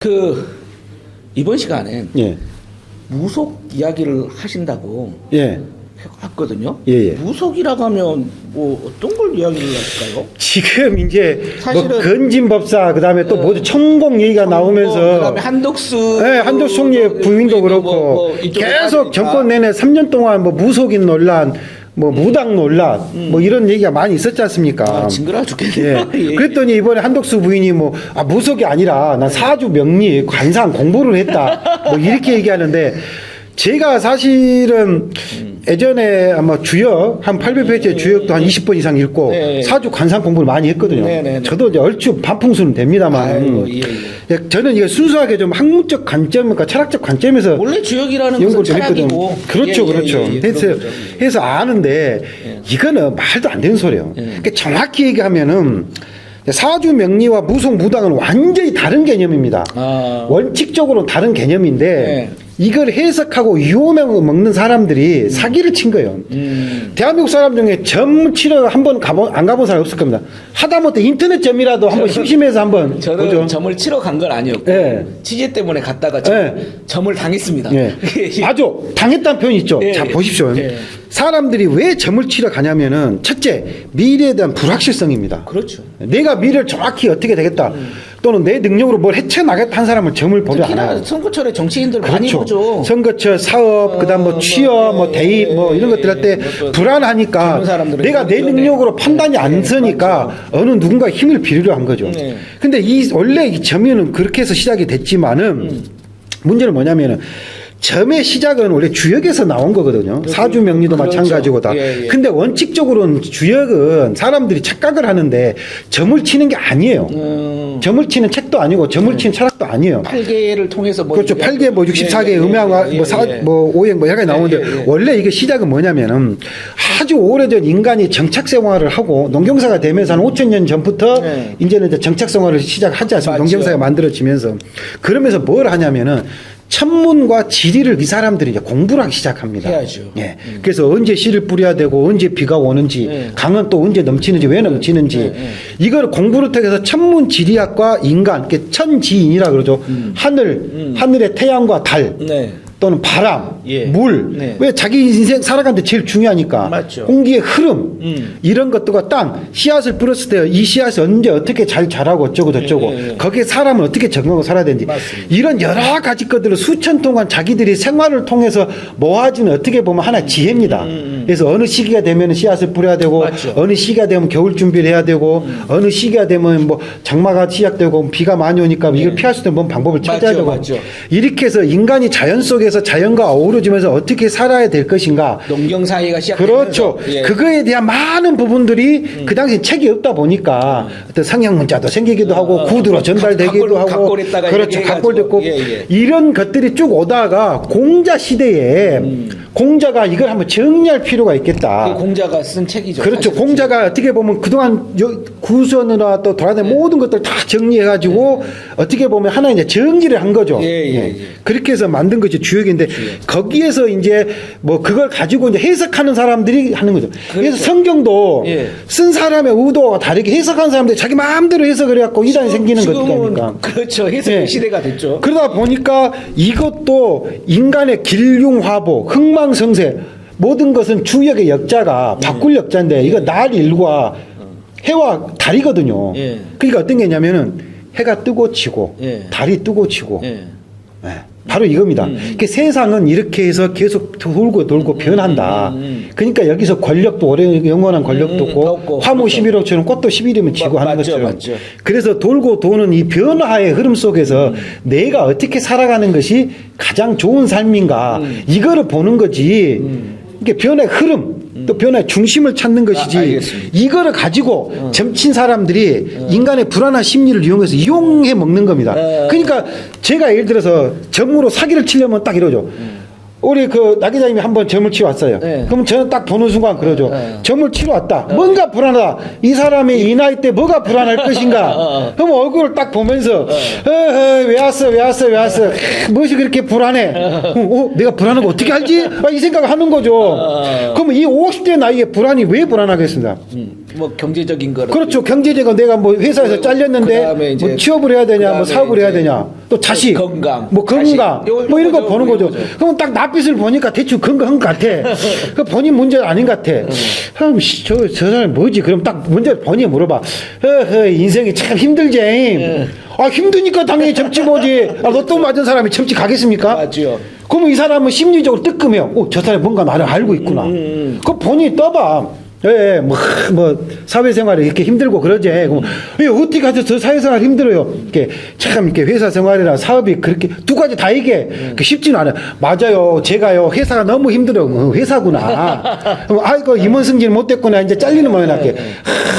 그 이번 시간엔 예. 무속 이야기를 하신다고 예. 했거든요. 예. 무속이라고 하면 뭐 어떤 걸 이야기를 하실까요? 지금 이제 뭐 사실은 건진법사 그다음에 또 모두 천공 얘기가 나오면서 그다음에 한덕수 네, 한덕수 총리의 부인도 그렇고 계속 정권 내내 3년 동안 뭐 무속인 논란 뭐 무당 논란 뭐 이런 얘기가 많이 있었지 않습니까? 아, 징그러워 죽겠네요. 예. 그랬더니 이번에 한덕수 부인이 뭐 무속이 아니라 난 사주 명리 관상 공부를 했다 뭐 이렇게 얘기하는데 제가 사실은 예전에 아마 주역 한 800페이지의 주역도 한 20번 이상 읽고 네. 사주 관상 공부를 많이 했거든요. 네. 저도 이제 얼추 반풍수는 됩니다만 아이고, 저는 이게 순수하게 좀 학문적 관점과 철학적 관점에서 원래 주역이라는 것은 연구를 좀 했거든요. 철학이고 그렇죠, 그렇죠. 그래서 아는데 이거는 말도 안 되는 소리예요. 그러니까 정확히 얘기하면은 사주 명리와 무속 무당은 완전히 다른 개념입니다. 원칙적으로 다른 개념인데 이걸 해석하고 유혹을 먹는 사람들이 사기를 친 거예요. 대한민국 사람 중에 점 치러 한번 안 가본 사람이 없을 겁니다. 하다못해 인터넷 점이라도 한번 심심해서 한번 저는 보죠. 점을 치러 간 건 아니었고 예. 취재 때문에 갔다가 점을 당했습니다. 예. 아주 당했다는 표현이 있죠. 예. 자 보십시오. 예. 사람들이 왜 점을 치러 가냐면은 첫째 미래에 대한 불확실성입니다. 그렇죠. 내가 미래를 정확히 어떻게 되겠다 또는 내 능력으로 뭘 헤쳐나겠다 한 사람을 점을 보려 안 특히나 해요. 선거철에 정치인들 많이 그렇죠. 보죠. 선거철 사업 그다음 뭐 취업 뭐 대입 뭐 이런 것들 할 때 불안하니까 젊은 사람들은 내가 내 능력으로 판단이 안 서니까 어느 누군가 힘을 빌리려 한 거죠. 근데 이 원래 이 점유는 그렇게 해서 시작이 됐지만은 문제는 뭐냐면은 점의 시작은 원래 주역에서 나온 거거든요. 사주 명리도 그렇죠. 마찬가지고 다. 근데 원칙적으로는 주역은 사람들이 착각을 하는데 점을 치는 게 아니에요. 점을 치는 책도 아니고 점을 치는 철학도 아니에요. 8개를 통해서 뭐 그렇죠. 8개 뭐 64개 음양화 뭐 오행 뭐 여러 가지 나오는데 원래 이게 시작은 뭐냐면은 아주 오래전 인간이 정착 생활을 하고 농경사가 되면서 한 5,000년 전부터 이제는 이제 정착 생활을 시작하지 않습니까? 농경사가 만들어지면서 그러면서 뭘 하냐면은 천문과 지리를 이 사람들이 이제 공부를 하기 시작합니다. 해야죠. 예. 그래서 언제 씨를 뿌려야 되고 언제 비가 오는지 강은 또 언제 넘치는지 왜 넘치는지 이걸 공부를 통해서 천문 지리학과 인간, 천지인이라 그러죠. 하늘의 태양과 달. 또는 바람, 물, 왜 자기 인생 살아가는데 제일 중요하니까 맞죠. 공기의 흐름 이런 것들과 땅 씨앗을 뿌렸을 때 이 씨앗이 언제 어떻게 잘 자라고 어쩌고 저쩌고 거기에 사람은 어떻게 적응하고 살아야 되는지 이런 여러 가지 것들을 수천 동안 자기들이 생활을 통해서 모아지는 어떻게 보면 하나의 지혜입니다. 그래서 어느 시기가 되면 씨앗을 뿌려야 되고 어느 시기가 되면 겨울 준비를 해야 되고 어느 시기가 되면 뭐 장마가 시작되고 비가 많이 오니까 이걸 피할 수 있는 방법을 찾아야 되고 이렇게 해서 인간이 자연 속에 자연과 어우러지면서 어떻게 살아야 될 것인가. 농경 사회가 시작되면서 그렇죠. 그거에 대한 많은 부분들이 그 당시 책이 없다 보니까 어떤 성형 문자도 생기기도 하고 구두로 전달되기도 하고 그렇죠. 각골됐고 이런 것들이 쭉 오다가 공자 시대에 공자가 이걸 한번 정리할 필요가 있겠다. 공자가 쓴 책이죠. 그렇죠. 공자가 어떻게 보면 그동안 구선이나 또 돌아다니는 모든 것들 다 정리해가지고 어떻게 보면 하나 이제 정리를 한 거죠. 그렇게 해서 만든 것이 주역인데 거기에서 이제 뭐 그걸 가지고 이제 해석하는 사람들이 하는 거죠. 그래서 성경도 쓴 사람의 의도와 다르게 해석하는 사람들이 자기 마음대로 해석을 해갖고 이단이 생기는 거니까. 그렇죠. 해석의 시대가 됐죠. 그러다 보니까 이것도 인간의 길융화보, 흥망성쇠 모든 것은 주역의 역자가 바꿀 역자인데 이거 날 일과 해와 달이거든요. 그러니까 어떤 게 있냐면은 해가 뜨고 지고 달이 뜨고 지고 바로 이겁니다. 그러니까 세상은 이렇게 해서 계속 돌고 변한다. 그러니까 여기서 권력도 오래 영원한 권력도 없고 화무 11호처럼 꽃도 10일이면 지고 하는 것처럼 그래서 돌고 도는 이 변화의 흐름 속에서 내가 어떻게 살아가는 것이 가장 좋은 삶인가 이거를 보는 거지. 이게 변화의 흐름 또 변화의 중심을 찾는 것이지 이거를 가지고 점친 사람들이 인간의 불안한 심리를 이용해서 이용해 먹는 겁니다. 그러니까 제가 예를 들어서 점으로 사기를 치려면 딱 이러죠. 우리 나 기자님이 한번 점을 치러 왔어요. 그럼 저는 딱 보는 순간 그러죠. 점을 치러 왔다. 뭔가 불안하다. 이 사람이 이 나이 때 뭐가 불안할 것인가. 그럼 얼굴을 딱 보면서 왜 왔어 무엇이 그렇게 불안해. 내가 불안한 거 어떻게 알지? 이 생각을 하는 거죠. 그러면 이 50대 나이에 불안이 왜 불안하겠습니까? 뭐 경제적인 거를 그렇죠. 경제적인 내가 뭐 회사에서 그다음에 잘렸는데 이제 뭐 취업을 해야 되냐, 뭐 그다음에 사업을 해야 이제 되냐, 또 자식, 건강, 뭐 건강, 자식. 뭐 이런 거 요거죠, 보는 거죠. 요거죠. 그럼 딱 낯빛을 보니까 대충 건강한 것 같아. 그 본인 문제는 아닌 것 같아. 그럼 저 사람 뭐지? 그럼 딱 먼저 본인 물어봐. 인생이 참 힘들지. 아 힘드니까 당연히 점집 오지. 아, 로또 맞은 사람이 점집 가겠습니까? 맞죠. 그러면 이 사람은 심리적으로 뜨끔해요. 저 사람이 뭔가 나를 알고 있구나. 그 본인이 떠봐. 예, 뭐 사회생활이 이렇게 힘들고 그러지. 그럼 왜 어떻게 하죠? 저 사회생활 힘들어요. 이렇게 참 이렇게 회사 생활이나 사업이 그렇게 두 가지 다 이게 쉽지는 않아요. 맞아요. 제가요 회사가 너무 힘들어요. 회사구나. 그럼 아이고 임원 승진 못됐구나. 이제 잘리는 모양 날게.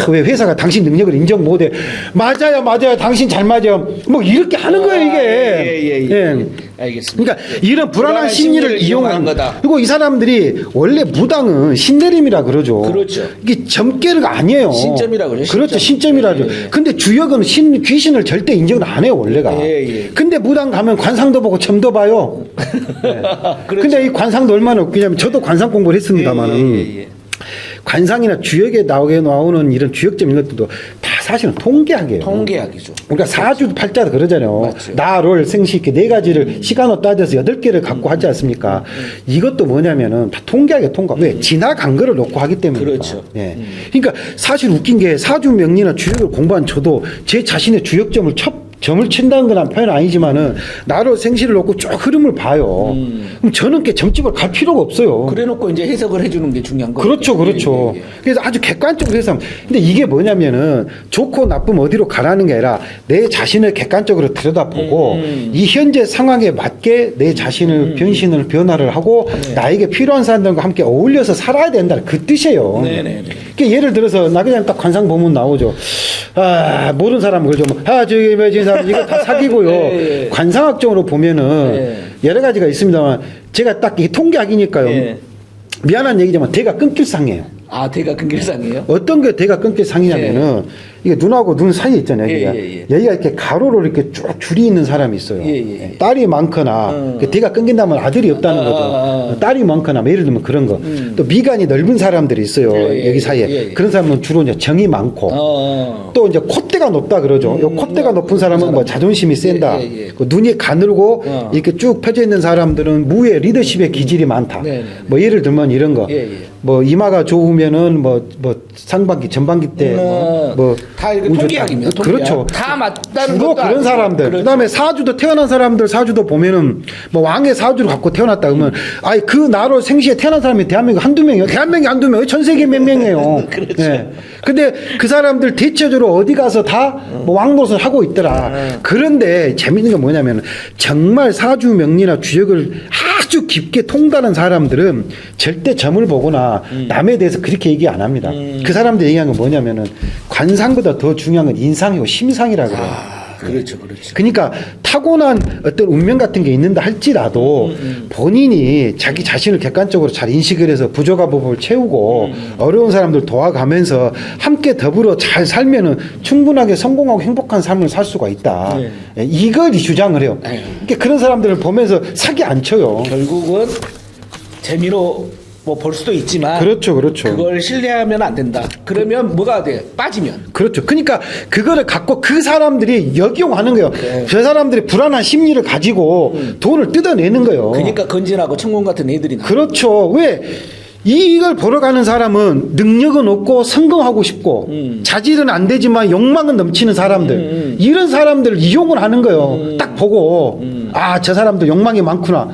왜 회사가 당신 능력을 인정 못해? 맞아요. 당신 잘 맞아요. 뭐 이렇게 하는 거예요 이게. 예. 알겠습니다. 그러니까 이런 불안한 심리를 이용한 거다. 그리고 이 사람들이 원래 무당은 신내림이라 그러죠. 그렇죠. 이게 점괘가 아니에요. 신점이라고 그러죠. 그렇죠. 신점이라죠. 예. 근데 주역은 귀신을 절대 인정을 안 해요, 원래가. 예. 근데 무당 가면 관상도 보고 점도 봐요. 네. 그렇죠. 근데 이 관상도 얼마나 웃기냐면 저도 관상 공부를 했습니다만은 예. 관상이나 주역에 나오는 이런 주역점 이런 것들도 다 사실은 통계학이에요. 통계학이죠. 우리가 사주 팔자도 그러잖아요. 맞죠. 나를 생시 이렇게 네 가지를 시간으로 따져서 8개를 갖고 하지 않습니까? 이것도 뭐냐면은 다 통계학의 통과. 왜? 지나간 거를 놓고 하기 때문에. 그렇죠. 예. 그러니까 사실 웃긴 게 사주 명리나 주역을 공부한 저도 제 자신의 주역점을 점을 친다는 건 표현은 아니지만은 나로 생시를 놓고 쭉 흐름을 봐요. 그럼 저는 게 점집을 갈 필요가 없어요. 그래놓고 이제 해석을 해주는 게 중요한 거예요. 그렇죠. 예. 그래서 아주 객관적으로 해서 근데 이게 뭐냐면은 좋고 나쁨 어디로 가라는 게 아니라 내 자신을 객관적으로 들여다보고 이 현재 상황에 맞게 내 자신을 변화를 하고 나에게 필요한 사람들과 함께 어울려서 살아야 된다는 그 뜻이에요. 네네네. 그러니까 예를 들어서 나 그냥 딱 관상 보면 나오죠. 모르는 사람은 그러죠. 저기 뭐지 사람 이거 다 사기고요. 예. 관상학적으로 보면은 여러 가지가 있습니다만 제가 딱 이게 통계학이니까요. 예. 미안한 얘기지만 대가 끊길 상이에요. 대가 근길상이에요? 어떤 게 대가 끊길 상이냐면은 이게 눈하고 눈 사이에 있잖아요. 여기가. 여기가 이렇게 가로로 이렇게 쭉 줄이 있는 사람이 있어요. 딸이 많거나 대가 끊긴다면 아들이 없다는 거죠. 딸이 많거나 뭐 예를 들면 그런 거. 또 미간이 넓은 사람들이 있어요. 여기 사이에. 그런 사람은 주로 이제 정이 많고 또 이제 콧대가 높다 그러죠. 요 콧대가 높은 사람은 뭐 자존심이 센다. 그 눈이 가늘고 이렇게 쭉 펴져 있는 사람들은 무의 리더십의 기질이 많다. 뭐 예를 들면 이런 거. 뭐 이마가 좋으면은 뭐 상반기 전반기 때 다 이거 통계학이면 그렇죠. 다 맞다는 주로 것도 그런 아니고. 사람들. 그렇죠. 그다음에 사주도 태어난 사람들 사주도 보면은 뭐 왕의 사주를 갖고 태어났다 그러면 아니 그 나로 생시에 태어난 사람이 대한민국 한두 명이요. 대한민국이 한두 명이요. 전 세계 몇 명이에요. 그렇죠. 예. 근데 그 사람들 대체적으로 어디 가서 다 뭐 왕노릇을 하고 있더라. 그런데 재밌는 게 뭐냐면 정말 사주 명리나 주역을 아주 깊게 통달한 사람들은 절대 점을 보거나 남에 대해서 그렇게 얘기 안 합니다. 그 사람들 얘기하는 건 뭐냐면은 관상보다 더 중요한 건 인상이고 심상이라 그래요. 그렇죠. 그러니까 타고난 어떤 운명 같은 게 있는다 할지라도 본인이 자기 자신을 객관적으로 잘 인식을 해서 부족한 채우고 어려운 사람들 도와가면서 함께 더불어 잘 살면은 충분하게 성공하고 행복한 삶을 살 수가 있다. 이걸 주장을 해요. 그러니까 그런 사람들을 보면서 사기 안 쳐요. 결국은 재미로 뭐 볼 수도 있지만 그렇죠. 그걸 신뢰하면 안 된다. 그러면 뭐가 돼? 빠지면. 그렇죠. 그러니까 그거를 갖고 그 사람들이 역용하는 거예요. 저 사람들이 불안한 심리를 가지고 돈을 뜯어내는 거예요. 그러니까 건진하고 천공 같은 애들이 나. 그렇죠. 왜? 이걸 보러 가는 사람은 능력은 없고 성공하고 싶고 자질은 안 되지만 욕망은 넘치는 사람들 이런 사람들을 이용을 하는 거예요. 딱 보고 저 사람도 욕망이 많구나.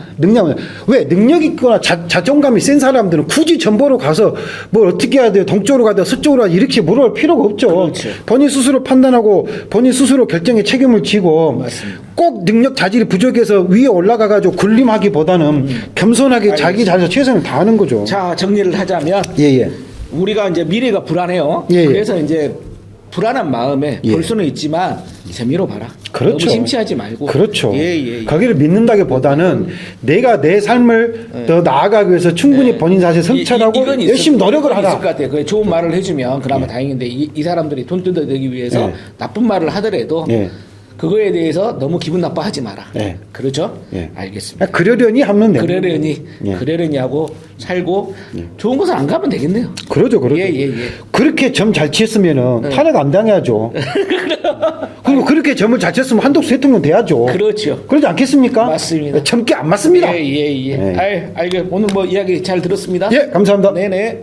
왜 능력 있거나 자존감이 센 사람들은 굳이 전보로 가서 뭘 어떻게 해야 돼요? 동쪽으로 가야 돼요? 서쪽으로 가야 돼요? 이렇게 물어볼 필요가 없죠. 그렇죠. 본인 스스로 판단하고 본인 스스로 결정에 책임을 지고 맞습니다. 꼭 능력 자질이 부족해서 위에 올라가가지고 군림하기보다는 겸손하게 자기 자신의 최선을 다하는 거죠. 자, 정리를 하자면 우리가 이제 미래가 불안해요. 그래서 이제 불안한 마음에 볼 수는 있지만 재미로 봐라. 그렇죠. 너무 심취하지 말고. 그렇죠. 거기를 믿는다기보다는 내가 내 삶을 더 나아가기 위해서 충분히 본인 자신을 성찰하고 열심히 노력을 하라. 있을 것 같아요. 그 좋은 말을 해주면 그나마 다행인데 이 사람들이 돈 뜯어내기 위해서 나쁜 말을 하더라도 그거에 대해서 너무 기분 나빠하지 마라. 예. 그렇죠? 예. 알겠습니다. 그러려니 하면 됩니다. 예. 그러려니 하고 살고 좋은 곳을 안 가면 되겠네요. 그러죠. 예. 그렇게 점 잘 치었으면은 탄핵 안 당해야죠. 그리고 그렇게 점을 잘 쳤으면 한덕수 대통령 돼야죠. 그렇죠. 그러지 않겠습니까? 맞습니다. 점괘안 맞습니다. 예. 예. 오늘 뭐 이야기 잘 들었습니다. 예, 감사합니다. 네네.